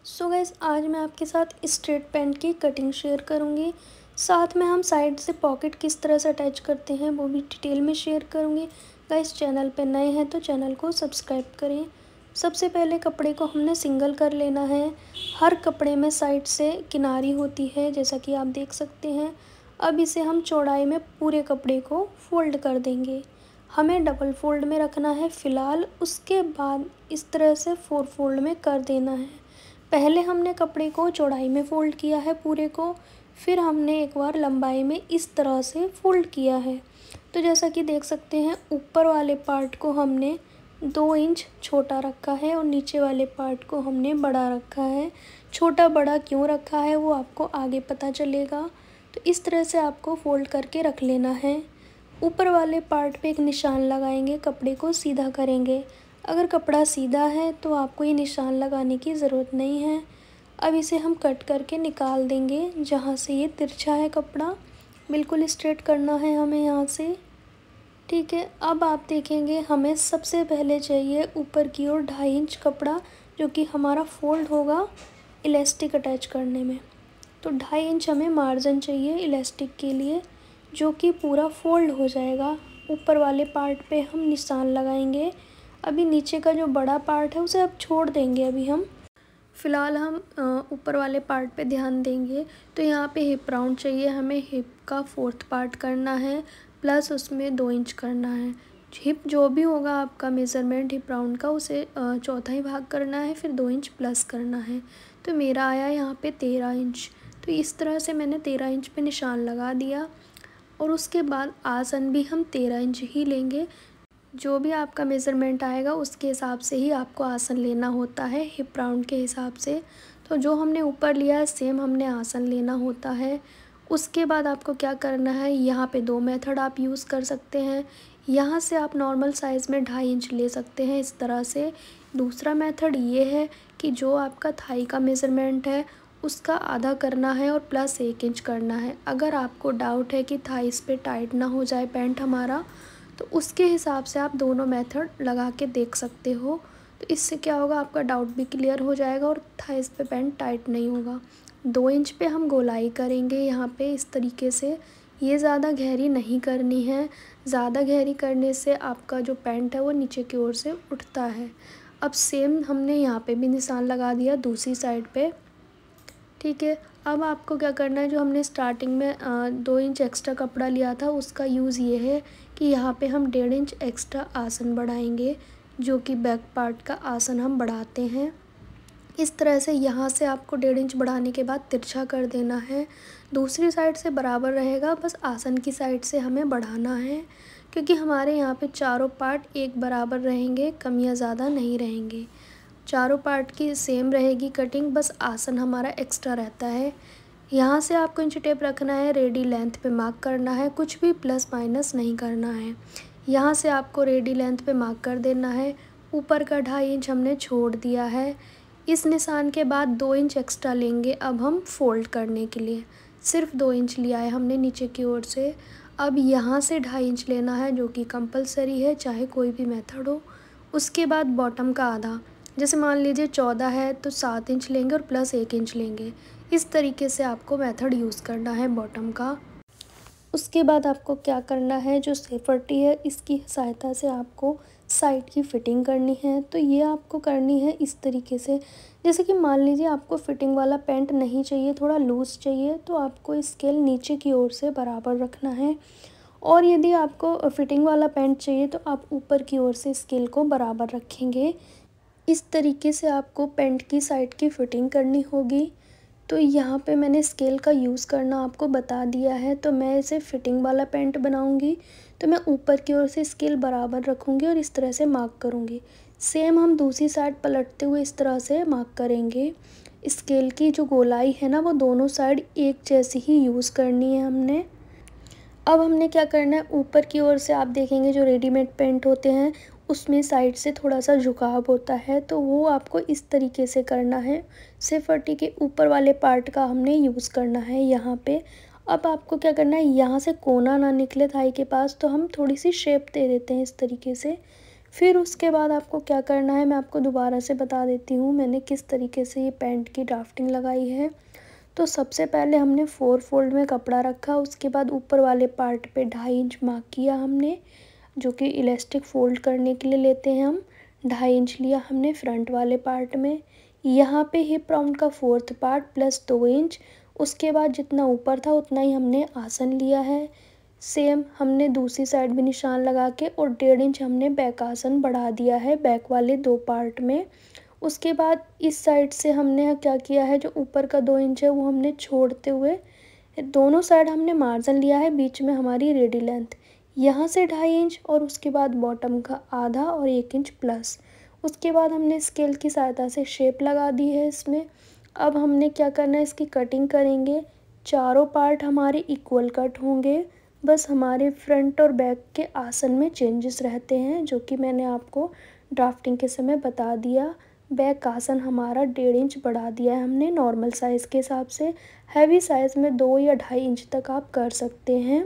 So guys, आज मैं आपके साथ स्ट्रेट पैंट की कटिंग शेयर करूंगी। साथ में हम साइड से पॉकेट किस तरह से अटैच करते हैं वो भी डिटेल में शेयर करूंगी। गाइस, चैनल पे नए हैं तो चैनल को सब्सक्राइब करें। सबसे पहले कपड़े को हमने सिंगल कर लेना है। हर कपड़े में साइड से किनारी होती है, जैसा कि आप देख सकते हैं। अब इसे हम चौड़ाई में पूरे कपड़े को फोल्ड कर देंगे। हमें डबल फोल्ड में रखना है फ़िलहाल, उसके बाद इस तरह से 4 फोल्ड में कर देना है। पहले हमने कपड़े को चौड़ाई में फ़ोल्ड किया है पूरे को, फिर हमने एक बार लंबाई में इस तरह से फ़ोल्ड किया है। तो जैसा कि देख सकते हैं, ऊपर वाले पार्ट को हमने 2 इंच छोटा रखा है और नीचे वाले पार्ट को हमने बड़ा रखा है। छोटा बड़ा क्यों रखा है वो आपको आगे पता चलेगा। तो इस तरह से आपको फ़ोल्ड करके रख लेना है। ऊपर वाले पार्ट पे एक निशान लगाएंगे, कपड़े को सीधा करेंगे। अगर कपड़ा सीधा है तो आपको ये निशान लगाने की ज़रूरत नहीं है। अब इसे हम कट करके निकाल देंगे। जहाँ से ये तिरछा है कपड़ा, बिल्कुल स्ट्रेट करना है हमें यहाँ से। ठीक है, अब आप देखेंगे हमें सबसे पहले चाहिए ऊपर की ओर 2.5 इंच कपड़ा, जो कि हमारा फोल्ड होगा इलास्टिक अटैच करने में। तो 2.5 इंच हमें मार्जिन चाहिए इलास्टिक के लिए, जो कि पूरा फोल्ड हो जाएगा। ऊपर वाले पार्ट पे हम निशान लगाएंगे। अभी नीचे का जो बड़ा पार्ट है उसे अब छोड़ देंगे। अभी हम फ़िलहाल हम ऊपर वाले पार्ट पे ध्यान देंगे। तो यहाँ पे हिप राउंड चाहिए हमें। हिप का 4th पार्ट करना है, प्लस उसमें 2 इंच करना है। हिप जो भी होगा आपका मेज़रमेंट हिप राउंड का, उसे चौथा ही भाग करना है, फिर 2 इंच प्लस करना है। तो मेरा आया यहाँ पे 13 इंच। तो इस तरह से मैंने 13 इंच पे निशान लगा दिया। और उसके बाद आसन भी हम 13 इंच ही लेंगे। जो भी आपका मेज़रमेंट आएगा उसके हिसाब से ही आपको आसन लेना होता है, हिप राउंड के हिसाब से। तो जो हमने ऊपर लिया है सेम हमने आसन लेना होता है। उसके बाद आपको क्या करना है, यहाँ पे 2 मेथड आप यूज़ कर सकते हैं। यहाँ से आप नॉर्मल साइज़ में 2.5 इंच ले सकते हैं इस तरह से। दूसरा मेथड ये है कि जो आपका थाई का मेज़रमेंट है उसका आधा करना है और प्लस 1 इंच करना है। अगर आपको डाउट है कि थाइस पे टाइट ना हो जाए पैंट हमारा, तो उसके हिसाब से आप दोनों मेथड लगा के देख सकते हो। तो इससे क्या होगा, आपका डाउट भी क्लियर हो जाएगा और थाइस पे पैंट टाइट नहीं होगा। 2 इंच पे हम गोलाई करेंगे यहाँ पे इस तरीके से। ये ज़्यादा गहरी नहीं करनी है, ज़्यादा गहरी करने से आपका जो पैंट है वो नीचे की ओर से उठता है। अब सेम हमने यहाँ पे भी निशान लगा दिया दूसरी साइड पे। ठीक है, अब आपको क्या करना है, जो हमने स्टार्टिंग में 2 इंच एक्स्ट्रा कपड़ा लिया था उसका यूज़ ये है कि यहाँ पे हम 1.5 इंच एक्स्ट्रा आसन बढ़ाएंगे, जो कि बैक पार्ट का आसन हम बढ़ाते हैं। इस तरह से यहाँ से आपको 1.5 इंच बढ़ाने के बाद तिरछा कर देना है। दूसरी साइड से बराबर रहेगा, बस आसन की साइड से हमें बढ़ाना है, क्योंकि हमारे यहाँ पे चारों पार्ट एक बराबर रहेंगे, कम या ज़्यादा नहीं रहेंगे। चारों पार्ट की सेम रहेगी कटिंग, बस आसन हमारा एक्स्ट्रा रहता है। यहाँ से आपको इंच टेप रखना है, रेडी लेंथ पे मार्क करना है, कुछ भी प्लस माइनस नहीं करना है। यहाँ से आपको रेडी लेंथ पे मार्क कर देना है। ऊपर का 2.5 इंच हमने छोड़ दिया है। इस निशान के बाद 2 इंच एक्स्ट्रा लेंगे अब हम फोल्ड करने के लिए। सिर्फ 2 इंच लिया है हमने नीचे की ओर से। अब यहाँ से 2.5 इंच लेना है, जो कि कंपलसरी है चाहे कोई भी मेथड हो। उसके बाद बॉटम का आधा, जैसे मान लीजिए 14 है तो 7 इंच लेंगे और प्लस 1 इंच लेंगे। इस तरीके से आपको मेथड यूज़ करना है बॉटम का। उसके बाद आपको क्या करना है, जो सेफर्टी है इसकी सहायता से आपको साइड की फ़िटिंग करनी है। तो ये आपको करनी है इस तरीके से, जैसे कि मान लीजिए आपको फ़िटिंग वाला पैंट नहीं चाहिए, थोड़ा लूज़ चाहिए, तो आपको स्केल नीचे की ओर से बराबर रखना है। और यदि आपको फ़िटिंग वाला पैंट चाहिए तो आप ऊपर की ओर से स्केल को बराबर रखेंगे। इस तरीके से आपको पैंट की साइड की फ़िटिंग करनी होगी। तो यहाँ पे मैंने स्केल का यूज़ करना आपको बता दिया है। तो मैं इसे फ़िटिंग वाला पैंट बनाऊँगी तो मैं ऊपर की ओर से स्केल बराबर रखूँगी और इस तरह से मार्क करूँगी। सेम हम दूसरी साइड पलटते हुए इस तरह से मार्क करेंगे। स्केल की जो गोलाई है ना, वो दोनों साइड एक जैसी ही यूज़ करनी है हमने। अब हमने क्या करना है, ऊपर की ओर से आप देखेंगे जो रेडीमेड पैंट होते हैं उसमें साइड से थोड़ा सा झुकाव होता है, तो वो आपको इस तरीके से करना है। सेफर्टी के ऊपर वाले पार्ट का हमने यूज़ करना है यहाँ पे। अब आपको क्या करना है, यहाँ से कोना ना निकले थाई के पास, तो हम थोड़ी सी शेप दे देते हैं इस तरीके से। फिर उसके बाद आपको क्या करना है मैं आपको दोबारा से बता देती हूँ मैंने किस तरीके से ये पैंट की ड्राफ्टिंग लगाई है। तो सबसे पहले हमने 4 फोल्ड में कपड़ा रखा, उसके बाद ऊपर वाले पार्ट पे 2.5 इंच मार्क किया हमने, जो कि इलास्टिक फ़ोल्ड करने के लिए लेते हैं हम। 2.5 इंच लिया हमने फ्रंट वाले पार्ट में। यहाँ पे हिप राउंड का 4th पार्ट प्लस 2 इंच। उसके बाद जितना ऊपर था उतना ही हमने आसन लिया है। सेम हमने दूसरी साइड भी निशान लगा के और 1.5 इंच हमने बैक आसन बढ़ा दिया है बैक वाले 2 पार्ट में। उसके बाद इस साइड से हमने क्या किया है, जो ऊपर का 2 इंच है वो हमने छोड़ते हुए दोनों साइड हमने मार्जिन लिया है, बीच में हमारी रेडी लेंथ यहाँ से 2.5 इंच और उसके बाद बॉटम का आधा और 1 इंच प्लस। उसके बाद हमने स्केल की सहायता से शेप लगा दी है इसमें। अब हमने क्या करना है, इसकी कटिंग करेंगे। चारों पार्ट हमारे इक्वल कट होंगे, बस हमारे फ्रंट और बैक के आसन में चेंजेस रहते हैं, जो कि मैंने आपको ड्राफ्टिंग के समय बता दिया। बैक आसन हमारा 1.5 इंच बढ़ा दिया है हमने नॉर्मल साइज़ के हिसाब से। हैवी साइज़ में 2 या 2.5 इंच तक आप कर सकते हैं।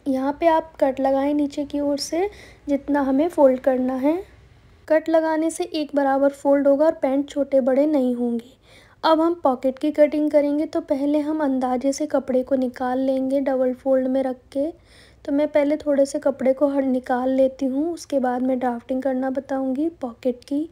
यहाँ पे आप कट लगाएं नीचे की ओर से जितना हमें फ़ोल्ड करना है। कट लगाने से एक बराबर फ़ोल्ड होगा और पैंट छोटे बड़े नहीं होंगे। अब हम पॉकेट की कटिंग करेंगे, तो पहले हम अंदाजे से कपड़े को निकाल लेंगे डबल फोल्ड में रख के। तो मैं पहले थोड़े से कपड़े को निकाल लेती हूँ, उसके बाद मैं ड्राफ्टिंग करना बताऊँगी पॉकेट की।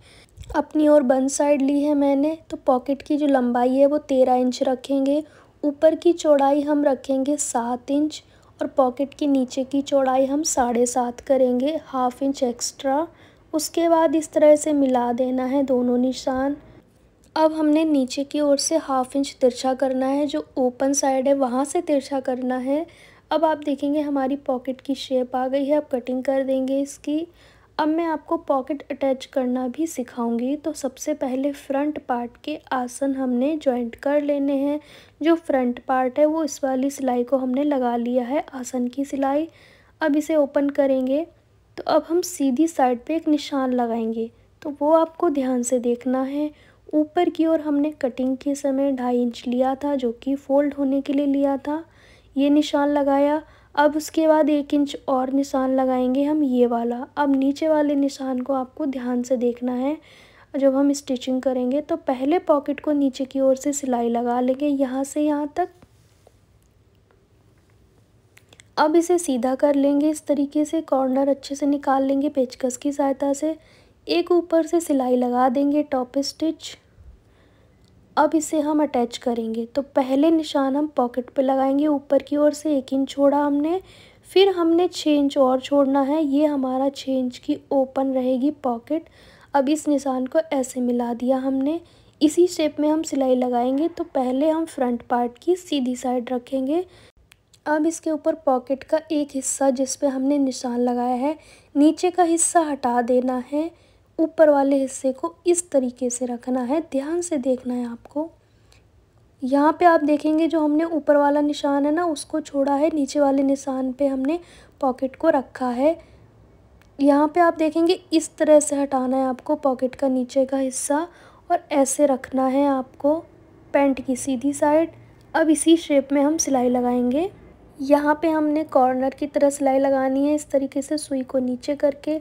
अपनी और बंद साइड ली है मैंने, तो पॉकेट की जो लंबाई है वो 13 इंच रखेंगे। ऊपर की चौड़ाई हम रखेंगे 7 इंच और पॉकेट की नीचे की चौड़ाई हम 7.5 करेंगे, 1/2 इंच एक्स्ट्रा। उसके बाद इस तरह से मिला देना है दोनों निशान। अब हमने नीचे की ओर से 1/2 इंच तिरछा करना है, जो ओपन साइड है वहाँ से तिरछा करना है। अब आप देखेंगे हमारी पॉकेट की शेप आ गई है। अब कटिंग कर देंगे इसकी। अब मैं आपको पॉकेट अटैच करना भी सिखाऊंगी। तो सबसे पहले फ्रंट पार्ट के आसन हमने जॉइंट कर लेने हैं। जो फ्रंट पार्ट है वो इस वाली सिलाई को हमने लगा लिया है, आसन की सिलाई। अब इसे ओपन करेंगे तो अब हम सीधी साइड पे एक निशान लगाएंगे, तो वो आपको ध्यान से देखना है। ऊपर की ओर हमने कटिंग के समय 2.5 इंच लिया था, जो कि फ़ोल्ड होने के लिए लिया था। ये निशान लगाया। अब उसके बाद 1 इंच और निशान लगाएंगे हम, ये वाला। अब नीचे वाले निशान को आपको ध्यान से देखना है। जब हम स्टिचिंग करेंगे तो पहले पॉकेट को नीचे की ओर से सिलाई लगा लेंगे यहाँ से यहाँ तक। अब इसे सीधा कर लेंगे इस तरीके से, कॉर्नर अच्छे से निकाल लेंगे पेचकस की सहायता से। एक ऊपर से सिलाई लगा देंगे टॉप स्टिच। अब इसे हम अटैच करेंगे, तो पहले निशान हम पॉकेट पे लगाएंगे, ऊपर की ओर से 1 इंच छोड़ा हमने। फिर हमने 6 इंच और छोड़ना है, ये हमारा 6 इंच की ओपन रहेगी पॉकेट। अब इस निशान को ऐसे मिला दिया हमने। इसी शेप में हम सिलाई लगाएंगे। तो पहले हम फ्रंट पार्ट की सीधी साइड रखेंगे। अब इसके ऊपर पॉकेट का एक हिस्सा जिस पे हमने निशान लगाया है, नीचे का हिस्सा हटा देना है। ऊपर वाले हिस्से को इस तरीके से रखना है, ध्यान से देखना है आपको। यहाँ पे आप देखेंगे जो हमने ऊपर वाला निशान है ना उसको छोड़ा है, नीचे वाले निशान पे हमने पॉकेट को रखा है। यहाँ पे आप देखेंगे इस तरह से हटाना है आपको पॉकेट का नीचे का हिस्सा और ऐसे रखना है आपको पैंट की सीधी साइड। अब इसी शेप में हम सिलाई लगाएंगे। यहाँ पे हमने कॉर्नर की तरह सिलाई लगानी है इस तरीके से, सुई को नीचे करके।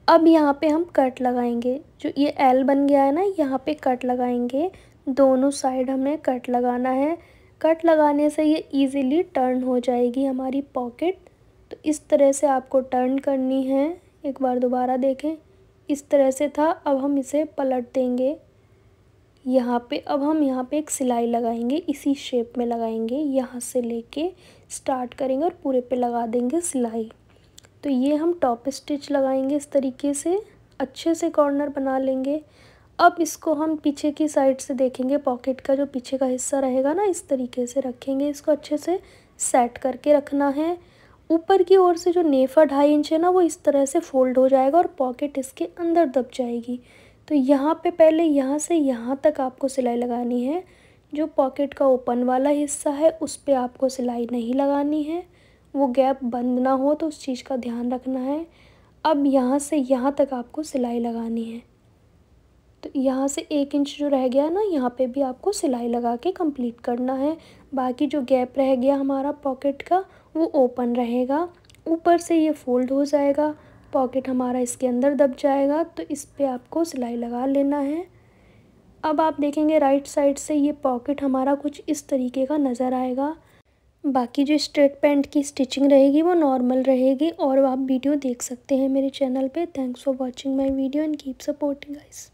अब यहाँ पे हम कट लगाएंगे, जो ये एल बन गया है ना, यहाँ पे कट लगाएंगे। दोनों साइड हमें कट लगाना है। कट लगाने से ये इजीली टर्न हो जाएगी हमारी पॉकेट। तो इस तरह से आपको टर्न करनी है। एक बार दोबारा देखें, इस तरह से था। अब हम इसे पलट देंगे यहाँ पे। अब हम यहाँ पे एक सिलाई लगाएंगे, इसी शेप में लगाएंगे, यहाँ से लेके स्टार्ट करेंगे और पूरे पे लगा देंगे सिलाई। तो ये हम टॉप स्टिच लगाएंगे इस तरीके से, अच्छे से कॉर्नर बना लेंगे। अब इसको हम पीछे की साइड से देखेंगे, पॉकेट का जो पीछे का हिस्सा रहेगा ना, इस तरीके से रखेंगे। इसको अच्छे से सेट करके रखना है। ऊपर की ओर से जो नेफा 2.5 इंच है ना, वो इस तरह से फोल्ड हो जाएगा और पॉकेट इसके अंदर दब जाएगी। तो यहाँ पे पहले यहाँ से यहाँ तक आपको सिलाई लगानी है। जो पॉकेट का ओपन वाला हिस्सा है उस पर आपको सिलाई नहीं लगानी है, वो गैप बंद ना हो, तो उस चीज़ का ध्यान रखना है। अब यहाँ से यहाँ तक आपको सिलाई लगानी है। तो यहाँ से 1 इंच जो रह गया ना, यहाँ पे भी आपको सिलाई लगा के कंप्लीट करना है। बाकी जो गैप रह गया हमारा पॉकेट का वो ओपन रहेगा। ऊपर से ये फोल्ड हो जाएगा, पॉकेट हमारा इसके अंदर दब जाएगा, तो इस पे आपको सिलाई लगा लेना है। अब आप देखेंगे राइट साइड से ये पॉकेट हमारा कुछ इस तरीके का नज़र आएगा। बाकी जो स्ट्रेट पैंट की स्टिचिंग रहेगी वो नॉर्मल रहेगी, और आप वीडियो देख सकते हैं मेरे चैनल पे। Thanks for watching my video and keep supporting guys.